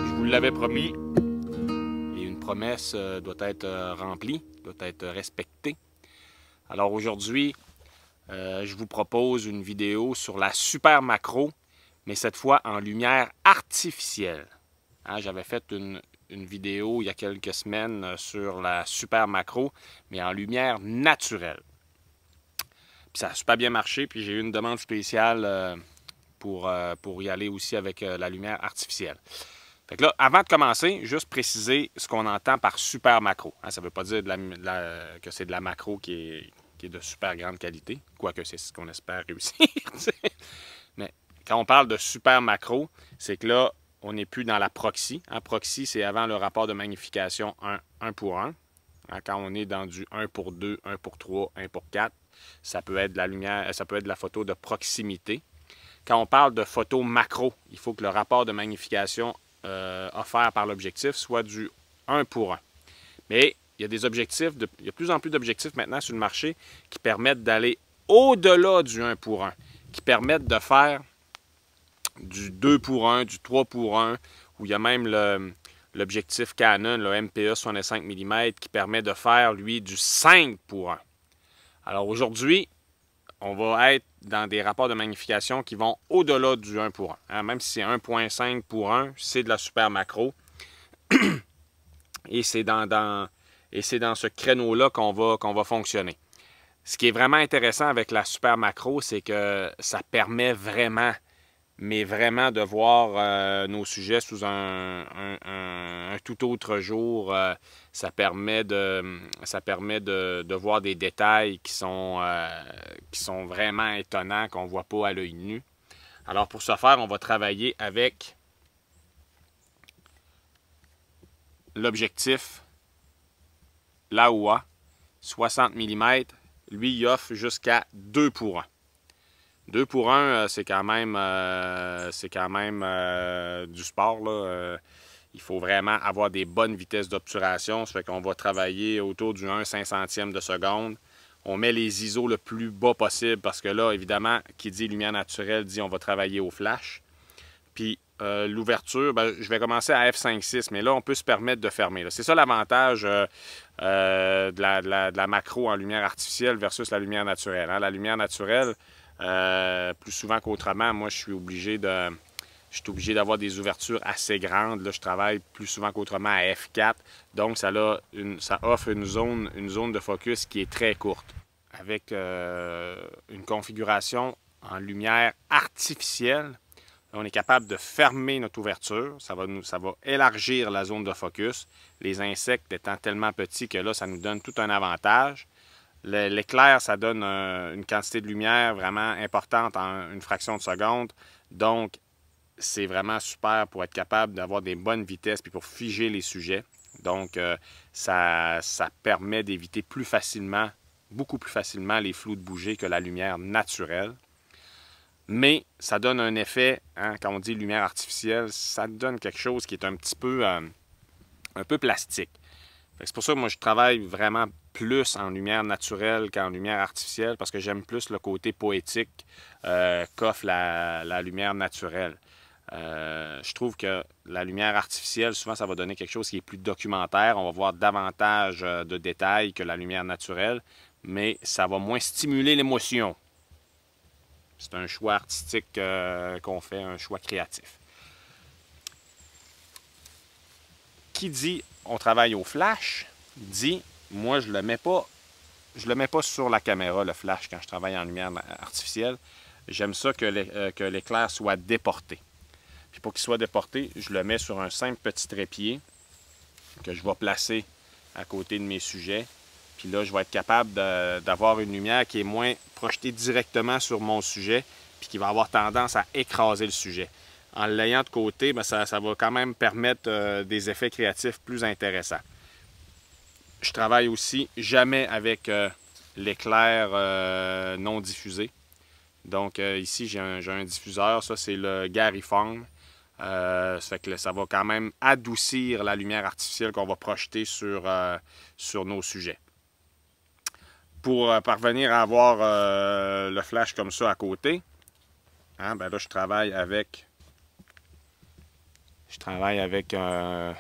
Je vous l'avais promis, et une promesse doit être remplie, doit être respectée. Alors aujourd'hui, je vous propose une vidéo sur la Super Macro, mais cette fois en lumière artificielle. Hein, j'avais fait une vidéo il y a quelques semaines sur la Super Macro, mais en lumière naturelle. Puis ça a super bien marché, puis j'ai eu une demande spéciale pour y aller aussi avec la lumière artificielle. Fait que là, avant de commencer, juste préciser ce qu'on entend par super macro. Hein, ça ne veut pas dire que c'est de la macro qui est de super grande qualité, quoique c'est ce qu'on espère réussir. Mais quand on parle de super macro, c'est que là, on n'est plus dans la proxy. Hein, proxy, c'est avant le rapport de magnification 1 pour 1. Hein, quand on est dans du 1 pour 2, 1 pour 3, 1 pour 4, ça peut être de la lumière, ça peut être de la photo de proximité. Quand on parle de photo macro, il faut que le rapport de magnification offert par l'objectif soit du 1 pour 1. Mais il y a des objectifs, il y a de plus en plus d'objectifs maintenant sur le marché qui permettent d'aller au-delà du 1 pour 1, qui permettent de faire du 2 pour 1, du 3 pour 1, où il y a même l'objectif Canon, le MPE 65 mm, qui permet de faire, lui, du 5 pour 1. Alors aujourd'hui, on va être dans des rapports de magnification qui vont au-delà du 1 pour 1. Hein, même si c'est 1.5 pour 1, c'est de la super macro. Et c'est dans ce créneau-là qu'on va fonctionner. Ce qui est vraiment intéressant avec la super macro, c'est que ça permet vraiment, mais vraiment de voir nos sujets sous un tout autre jour. Ça permet de voir des détails qui sont vraiment étonnants, qu'on ne voit pas à l'œil nu. Alors pour ce faire, on va travailler avec l'objectif Laowa 60 mm. Lui, il offre jusqu'à 2 pour 1. 2 pour 1, c'est quand même du sport, là. Il faut vraiment avoir des bonnes vitesses d'obturation. Ça fait qu'on va travailler autour du 1/500e de seconde. On met les ISO le plus bas possible parce que là, évidemment, qui dit lumière naturelle dit on va travailler au flash. Puis l'ouverture, ben, je vais commencer à f5.6, mais là, on peut se permettre de fermer. C'est ça l'avantage de la macro en lumière artificielle versus la lumière naturelle. Hein? La lumière naturelle, plus souvent qu'autrement, moi, je suis obligé d'avoir des ouvertures assez grandes. Là, je travaille plus souvent qu'autrement à f4. Donc, ça offre une zone de focus qui est très courte. Avec une configuration en lumière artificielle, On est capable de fermer notre ouverture. Ça va élargir la zone de focus. Les insectes étant tellement petits que là, ça nous donne tout un avantage. L'éclair, ça donne une quantité de lumière vraiment importante en une fraction de seconde. Donc, c'est vraiment super pour être capable d'avoir des bonnes vitesses puis pour figer les sujets. Donc, ça permet d'éviter plus facilement, beaucoup plus facilement les flous de bouger que la lumière naturelle. Mais ça donne un effet, hein, quand on dit lumière artificielle, ça donne quelque chose qui est un petit peu, plastique. C'est pour ça que moi, je travaille vraiment plus en lumière naturelle qu'en lumière artificielle parce que j'aime plus le côté poétique qu'offre la lumière naturelle. Je trouve que la lumière artificielle, souvent, ça va donner quelque chose qui est plus documentaire. On va voir davantage de détails que la lumière naturelle, mais ça va moins stimuler l'émotion. C'est un choix artistique qu'on fait, un choix créatif. Qui dit on travaille au flash, dit moi je le mets pas sur la caméra, le flash, quand je travaille en lumière artificielle. J'aime ça que l'éclair soit déporté. Puis pour qu'il soit déporté, je le mets sur un simple petit trépied que je vais placer à côté de mes sujets. Puis là, je vais être capable d'avoir une lumière qui est moins projetée directement sur mon sujet, puis qui va avoir tendance à écraser le sujet. En l'ayant de côté, bien, ça va quand même permettre des effets créatifs plus intéressants. Je travaille aussi jamais avec l'éclair non diffusé. Donc ici, j'ai un diffuseur, ça c'est le Gariform. Ça fait que ça va quand même adoucir la lumière artificielle qu'on va projeter sur nos sujets. Pour parvenir à avoir le flash comme ça à côté, hein, ben là, je travaille avec un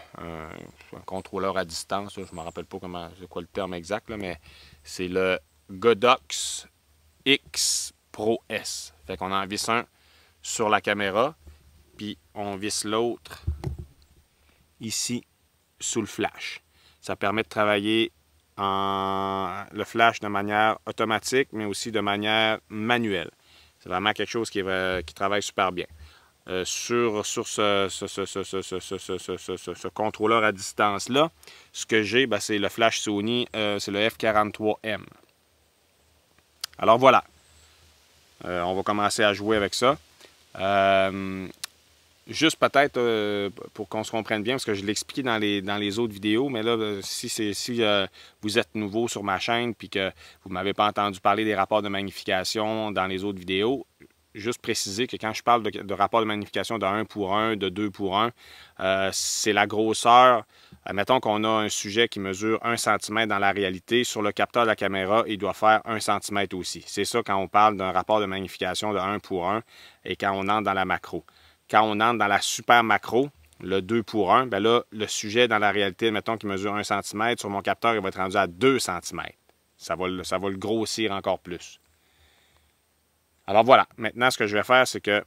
contrôleur à distance. Là, je ne me rappelle pas c'est quoi le terme exact, là, mais c'est le Godox X Pro S. Fait qu'on en visse un sur la caméra, puis on visse l'autre ici sous le flash. Ça permet de travailler le flash de manière automatique, mais aussi de manière manuelle. C'est vraiment quelque chose qui travaille super bien. Sur ce contrôleur à distance-là, ce que j'ai, ben, c'est le flash Sony, c'est le F43M. Alors voilà, on va commencer à jouer avec ça. Juste peut-être pour qu'on se comprenne bien, parce que je l'ai expliqué dans les autres vidéos, mais là, si vous êtes nouveau sur ma chaîne et que vous ne m'avez pas entendu parler des rapports de magnification dans les autres vidéos, juste préciser que quand je parle de rapport de magnification de 1 pour 1, de 2 pour 1, c'est la grosseur. Admettons qu'on a un sujet qui mesure 1 cm dans la réalité. Sur le capteur de la caméra, il doit faire 1 cm aussi. C'est ça quand on parle d'un rapport de magnification de 1 pour 1 et quand on entre dans la macro. Quand on entre dans la super macro, le 2 pour 1, bien là, le sujet dans la réalité, admettons qu'il mesure 1 cm, sur mon capteur, il va être rendu à 2 cm. Ça va le grossir encore plus. Alors voilà, maintenant ce que je vais faire, c'est que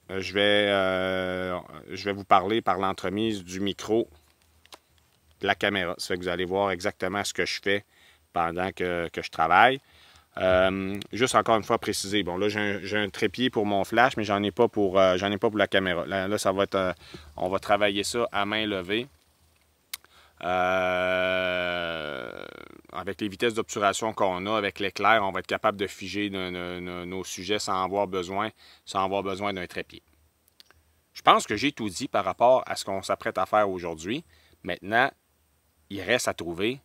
je vais vous parler par l'entremise du micro de la caméra. Ça fait que vous allez voir exactement ce que je fais pendant que je travaille. Juste encore une fois préciser, bon là j'ai un trépied pour mon flash, mais j'en ai pas pour la caméra. Là ça va être, on va travailler ça à main levée. Avec les vitesses d'obturation qu'on a, avec l'éclair, on va être capable de figer nos sujets sans avoir besoin d'un trépied. Je pense que j'ai tout dit par rapport à ce qu'on s'apprête à faire aujourd'hui. Maintenant, il reste à trouver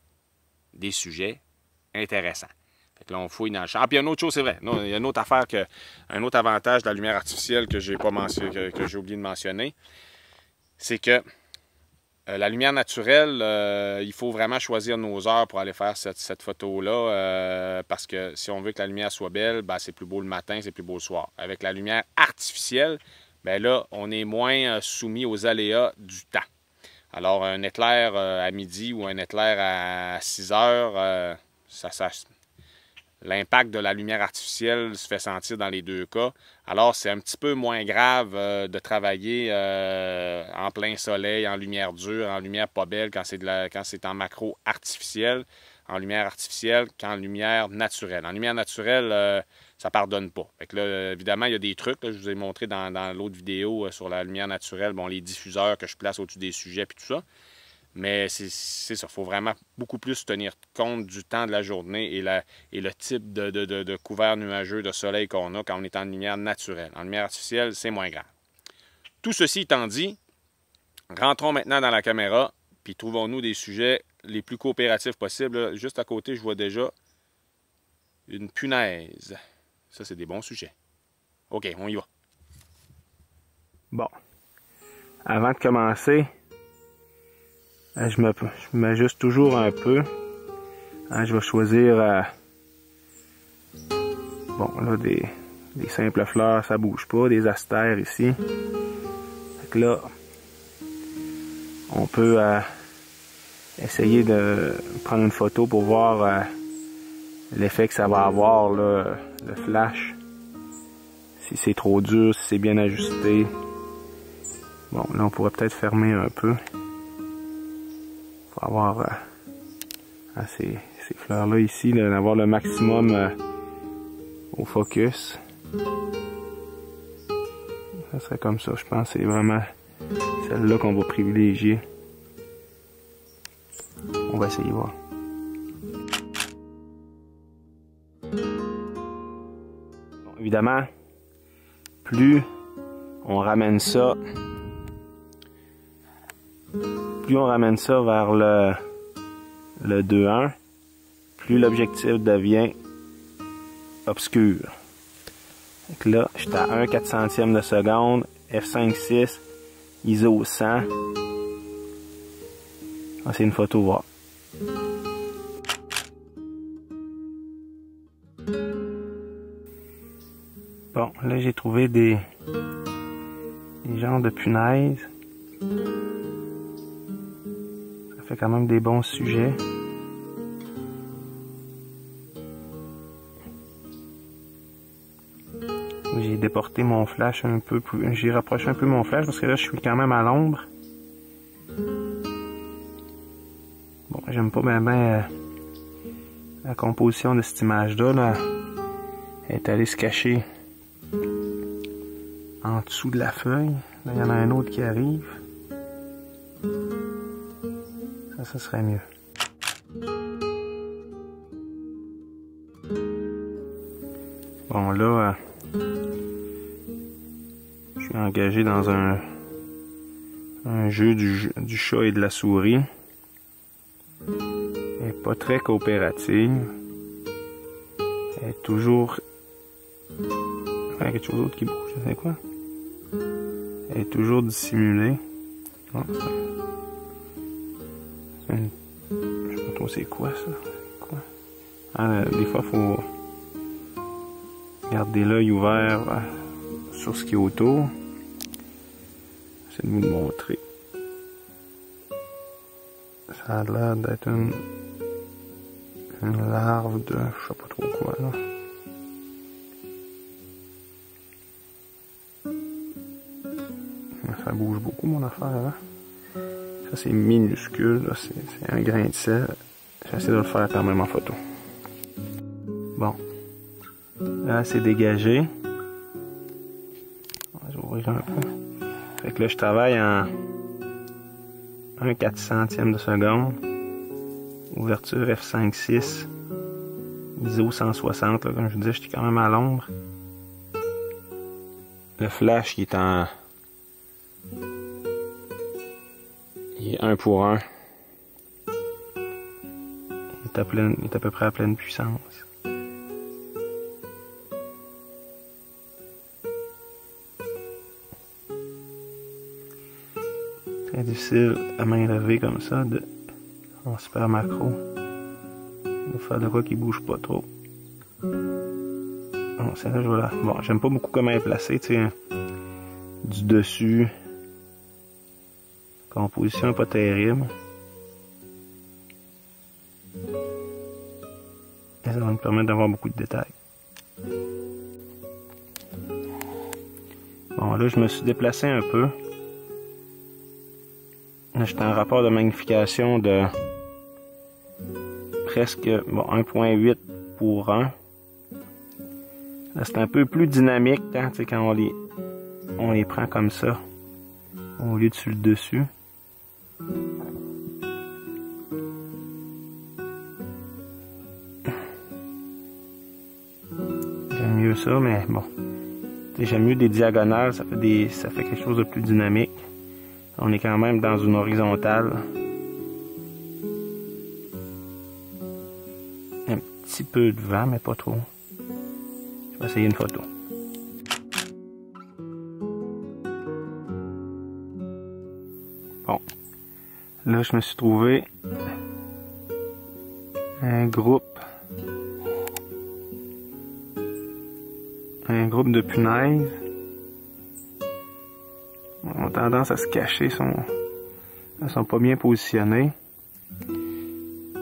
des sujets intéressants. Fait que là, on fouille dans le champ. Ah, puis il y a une autre chose, c'est vrai. Non, il y a une autre affaire, un autre avantage de la lumière artificielle que j'ai pas mentionné, que j'ai oublié de mentionner, c'est que la lumière naturelle, il faut vraiment choisir nos heures pour aller faire cette photo-là parce que si on veut que la lumière soit belle, ben, c'est plus beau le matin, c'est plus beau le soir. Avec la lumière artificielle, ben là, on est moins soumis aux aléas du temps. Alors, un éclair à midi ou un éclair à 6 heures, l'impact de la lumière artificielle se fait sentir dans les deux cas. Alors, c'est un petit peu moins grave de travailler en plein soleil, en lumière dure, en lumière pas belle, quand c'est en macro artificiel, en lumière artificielle, qu'en lumière naturelle. En lumière naturelle, ça pardonne pas. Fait que là, évidemment, il y a des trucs, là, je vous ai montré dans l'autre vidéo sur la lumière naturelle, bon, les diffuseurs que je place au-dessus des sujets et tout ça. Mais c'est ça, il faut vraiment beaucoup plus tenir compte du temps de la journée et le type de couvert nuageux de soleil qu'on a quand on est en lumière naturelle. En lumière artificielle, c'est moins grave. Tout ceci étant dit, rentrons maintenant dans la caméra, puis trouvons-nous des sujets les plus coopératifs possibles. Juste à côté, je vois déjà une punaise. Ça, c'est des bons sujets. OK, on y va. Bon, avant de commencer, je m'ajuste toujours un peu. Je vais choisir bon, là, des simples fleurs, ça bouge pas, des astères ici. Fait que là, on peut essayer de prendre une photo pour voir l'effet que ça va avoir, là, le flash. Si c'est trop dur, si c'est bien ajusté. Bon, là, on pourrait peut-être fermer un peu. Pour avoir ces fleurs-là ici, d'avoir le maximum au focus. Ça serait comme ça, je pense. C'est vraiment celle-là qu'on va privilégier. On va essayer de voir. Bon, évidemment, plus on ramène ça vers le 2.1, plus l'objectif devient obscur. Donc là, je suis à 1/400e de seconde, f5.6, ISO 100. C'est une photo, voir. Bon, là j'ai trouvé des genres de punaises. Ça fait quand même des bons sujets. J'ai déporté mon flash un peu, j'ai rapproché un peu mon flash parce que là je suis quand même à l'ombre. Bon, j'aime pas bien la composition de cette image-là. Là. Elle est allée se cacher en dessous de la feuille. Là, il y en a un autre qui arrive. Ça serait mieux. Bon, là, je suis engagé dans un jeu du chat et de la souris. Elle n'est pas très coopérative. Elle est toujours... Il y a quelque chose d'autre qui bouge, je sais quoi. Elle est toujours dissimulée. Oh, je sais pas trop c'est quoi ça. Quoi? Ah, des fois, il faut garder l'œil ouvert sur ce qui est autour. J'essaie de vous le montrer. Ça a l'air d'être une larve de je sais pas trop quoi là. Ça bouge beaucoup mon affaire là. Ça c'est minuscule, c'est un grain de sel. J'essaie de le faire quand même en photo. Bon. Là c'est dégagé. Je vais ouvrir un peu. Fait que là je travaille en 1/400e de seconde. Ouverture f5.6. ISO 160. Là, comme je vous disais, j'étais quand même à l'ombre. Le flash il est en... Il est 1 pour 1. Il est à peu près à pleine puissance. Très difficile à main levée comme ça, en super macro. Il va faire de quoi qui bouge pas trop. Bon, celle-là, je vais là. Bon, j'aime pas beaucoup comment elle est placée, tu sais. Du dessus. Composition pas terrible. Et ça va nous permettre d'avoir beaucoup de détails. Bon, là, je me suis déplacé un peu. Là, j'étais en rapport de magnification de presque 1.8 pour 1. Là, c'est un peu plus dynamique hein, quand on les prend comme ça, au lieu de sur le dessus. J'aime mieux ça, mais bon. J'aime mieux des diagonales, ça fait quelque chose de plus dynamique. On est quand même dans une horizontale. Un petit peu de vent, mais pas trop. Je vais essayer une photo. Bon. Là, je me suis trouvé un groupe de punaises. Ils ont tendance à se cacher, elles sont pas bien positionnées.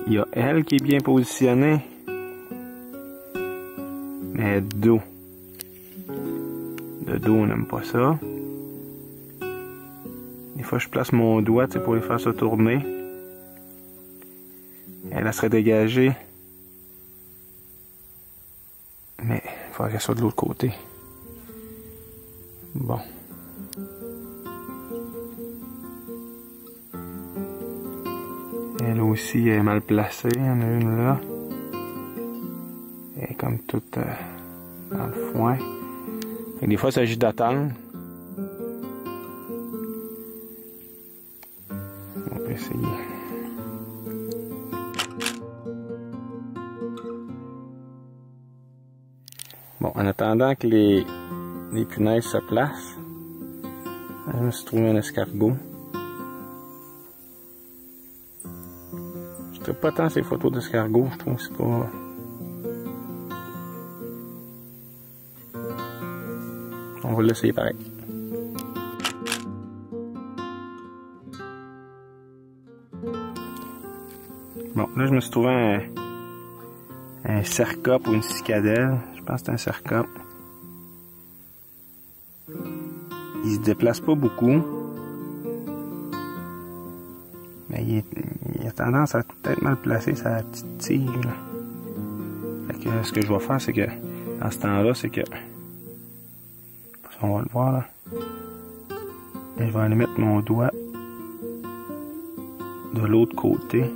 Il y a elle qui est bien positionnée, mais de dos. De dos, on n'aime pas ça. Des fois, je place mon doigt pour les faire se tourner. Elle serait dégagée. Mais il faudrait qu'elle soit de l'autre côté. Bon. Elle aussi est mal placée. Il y en a une là. Elle est comme toute dans le foin. Et des fois, il s'agit d'attendre. On peut essayer. Bon, en attendant que les punaises se placent, je me suis trouvé un escargot. Je trouve pas tant ces photos d'escargots, je trouve que c'est pas... On va l'essayer pareil. Bon, là je me suis trouvé un cercope ou une cicadelle. Je pense que c'est un cercope. Il se déplace pas beaucoup. Mais il a tendance à tout être mal placer sa petite tige. Là. Fait que ce que je vais faire, c'est que dans ce temps-là, c'est que... On va le voir là. Et je vais aller mettre mon doigt de l'autre côté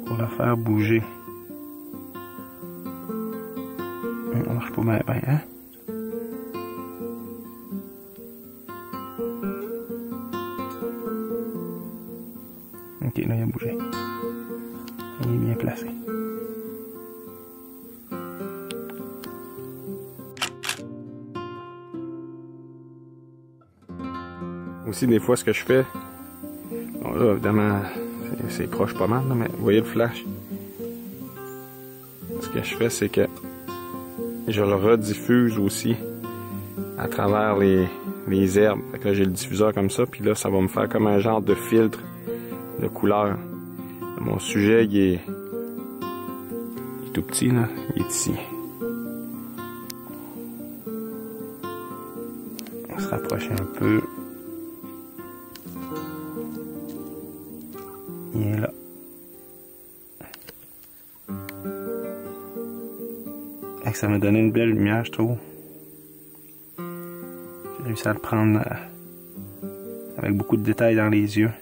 pour la faire bouger. Ça marche pas bien, hein? Ok, là il a bougé. Il est bien placé. Aussi, des fois, ce que je fais, bon là, évidemment, c'est proche pas mal, là, mais vous voyez le flash. Ce que je fais, c'est que je le rediffuse aussi à travers les herbes. Fait que là, j'ai le diffuseur comme ça, puis là, ça va me faire comme un genre de filtre de couleur. Mon sujet, il est tout petit, là. Il est ici. On va se rapprocher un peu. Il est là. Et ça m'a donné une belle lumière, je trouve. J'ai réussi à le prendre avec beaucoup de détails dans les yeux.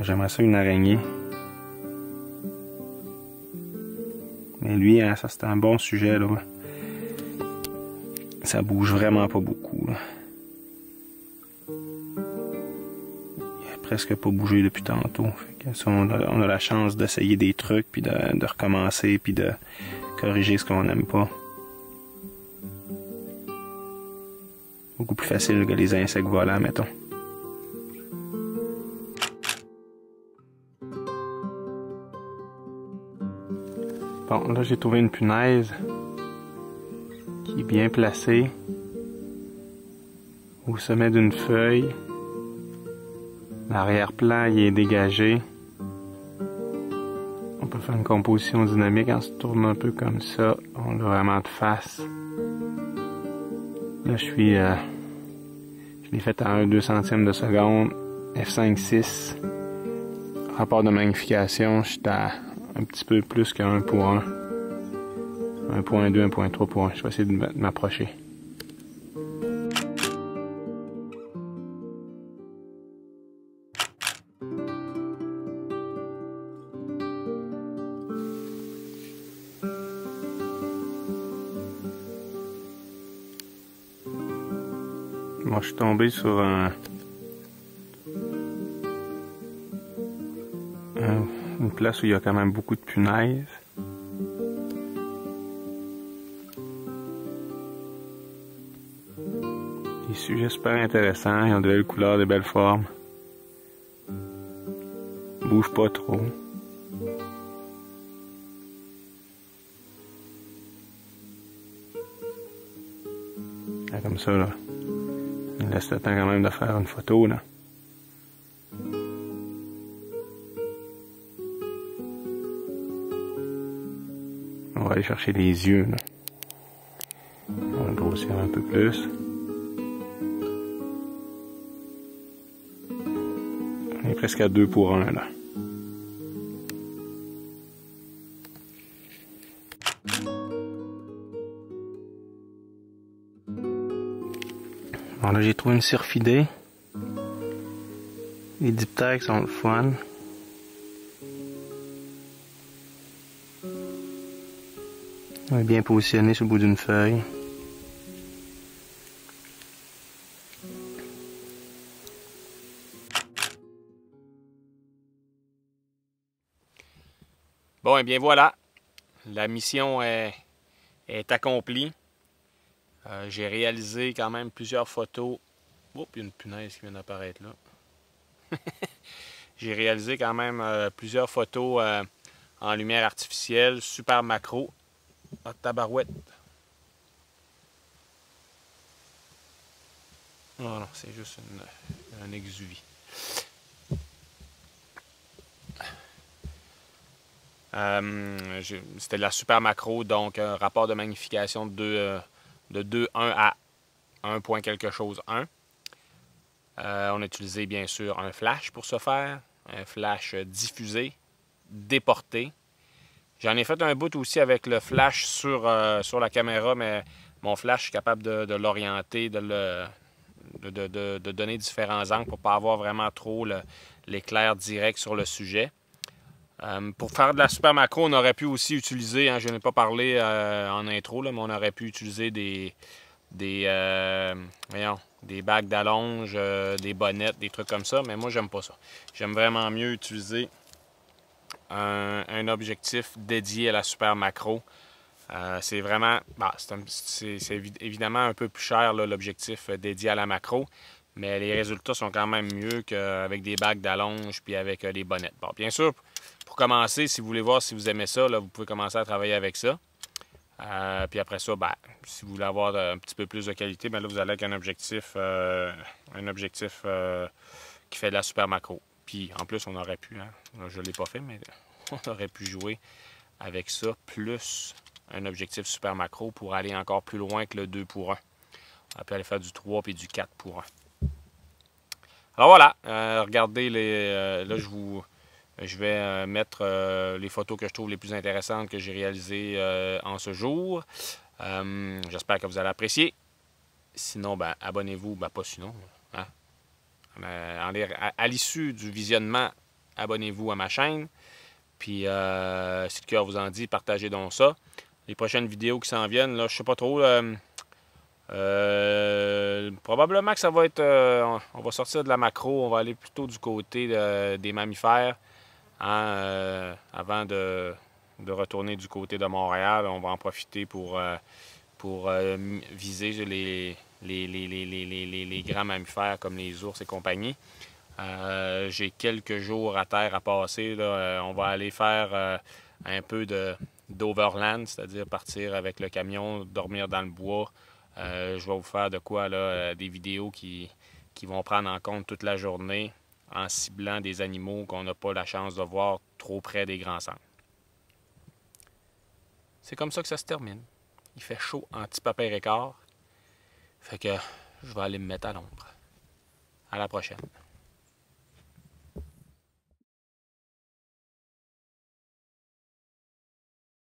J'aimerais ça une araignée. Mais lui, hein, ça c'est un bon sujet là. Ça bouge vraiment pas beaucoup. Là. Il a presque pas bougé depuis tantôt. Fait que ça, on a la chance d'essayer des trucs, puis de recommencer, puis de corriger ce qu'on n'aime pas. Beaucoup plus facile que les insectes volants, mettons. Bon, là j'ai trouvé une punaise qui est bien placée au sommet d'une feuille. L'arrière-plan il est dégagé. On peut faire une composition dynamique en se tournant un peu comme ça. On l'a vraiment de face. Là, je l'ai fait à 1/2 centième de seconde. F5.6. Rapport de magnification, je suis à un petit peu plus que 1 pour 1. 1.2, 1.3 pour 1. Je vais essayer de m'approcher. Moi, je suis tombé sur une place où il y a quand même beaucoup de punaises. Des sujets super intéressants, ils ont de belles couleurs, de belles formes. Ils bougent pas trop. Là, comme ça, là. Il laisse le temps quand même de faire une photo, là. On va aller chercher les yeux, là. On va grossir un peu plus. On est presque à 2 pour 1, là. Bon, là, j'ai trouvé une syrphidée. Les diptères sont le fun. On est bien positionné sur le bout d'une feuille. Bon, et bien voilà. La mission est accomplie. J'ai réalisé quand même plusieurs photos. Oups, il y a une punaise qui vient d'apparaître là. J'ai réalisé quand même plusieurs photos en lumière artificielle, super macro. Ah, tabarouette. Oh non, c'est juste un exuvie. C'était de la super macro, donc un rapport de magnification de 2,1 à 1 point quelque chose 1. On a utilisé bien sûr un flash pour ce faire, un flash diffusé, déporté. J'en ai fait un bout aussi avec le flash sur la caméra, mais mon flash, je suis capable de l'orienter, de donner différents angles pour ne pas avoir vraiment trop l'éclair direct sur le sujet. Pour faire de la super macro, on aurait pu aussi utiliser, je n'ai pas parlé en intro, là, mais on aurait pu utiliser des bagues d'allonge, des bonnettes, des trucs comme ça, mais moi j'aime pas ça. J'aime vraiment mieux utiliser un objectif dédié à la super macro. C'est vraiment, c'est évidemment un peu plus cher l'objectif dédié à la macro, mais les résultats sont quand même mieux qu'avec des bagues d'allonge puis avec des bonnettes. Bon, bien sûr, pour commencer, si vous voulez voir si vous aimez ça, là, vous pouvez commencer à travailler avec ça. Puis après ça, si vous voulez avoir un petit peu plus de qualité, là, vous allez avec un objectif qui fait de la super macro. Puis en plus, on aurait pu, je ne l'ai pas fait, mais on aurait pu jouer avec ça, plus un objectif super macro pour aller encore plus loin que le 2 pour 1. On peut aller faire du 3 puis du 4 pour 1. Alors voilà, regardez, là je vais mettre les photos que je trouve les plus intéressantes que j'ai réalisées en ce jour. J'espère que vous allez apprécier. Sinon, abonnez-vous, pas sinon. Hein? À l'issue du visionnement, abonnez-vous à ma chaîne. Puis, si le cœur vous en dit, partagez donc ça. Les prochaines vidéos qui s'en viennent, là, je sais pas trop. Probablement que ça va être... on va sortir de la macro, on va aller plutôt du côté des mammifères. Avant de retourner du côté de Montréal, on va en profiter pour viser les grands mammifères comme les ours et compagnie. J'ai quelques jours à terre à passer. Là. On va aller faire un peu d'overland, c'est-à-dire partir avec le camion, dormir dans le bois, Je vais vous faire de quoi là, des vidéos qui vont prendre en compte toute la journée en ciblant des animaux qu'on n'a pas la chance de voir trop près des grands centres. C'est comme ça que ça se termine. Il fait chaud en petit papier écart. Fait que je vais aller me mettre à l'ombre. À la prochaine.